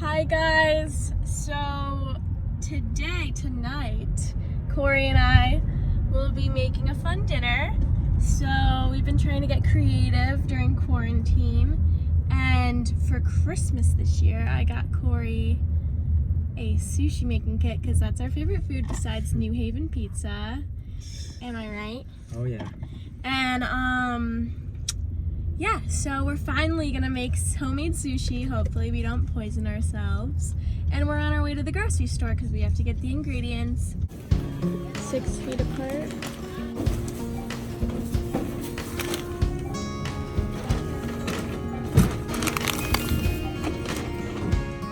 Hi guys, so tonight, Kory and I will be making a fun dinner. So we've been trying to get creative during quarantine, and for Christmas this year I got Kory a sushi making kit because that's our favorite food besides New Haven pizza. Am I right? Oh yeah. And yeah, so we're finally gonna make homemade sushi. Hopefully we don't poison ourselves. And we're on our way to the grocery store because we have to get the ingredients. 6 feet apart.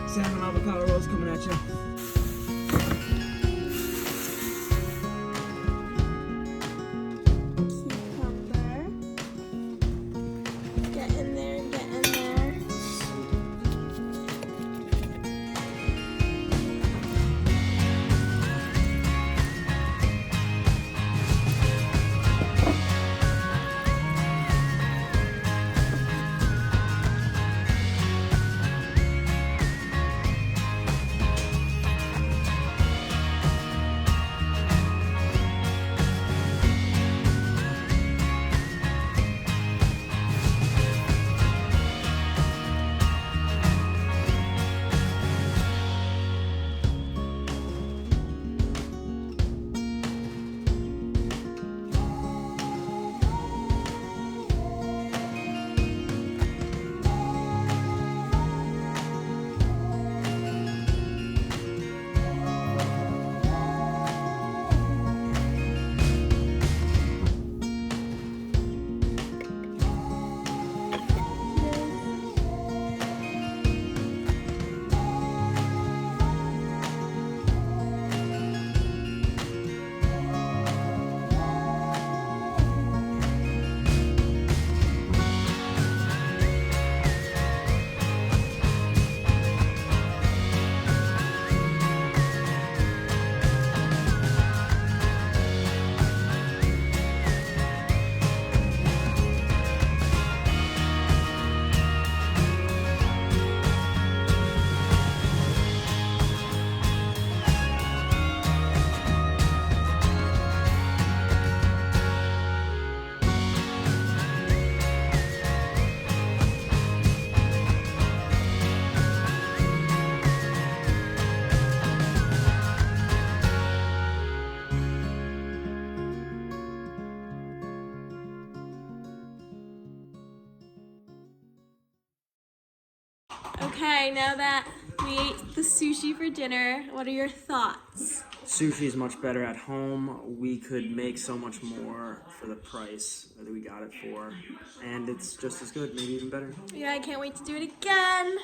Salmon avocado rolls coming at you. Cucumber. Get in there, get in there. Okay, now that we ate the sushi for dinner, what are your thoughts? Sushi is much better at home. We could make so much more for the price that we got it for. And it's just as good, maybe even better. Yeah, I can't wait to do it again.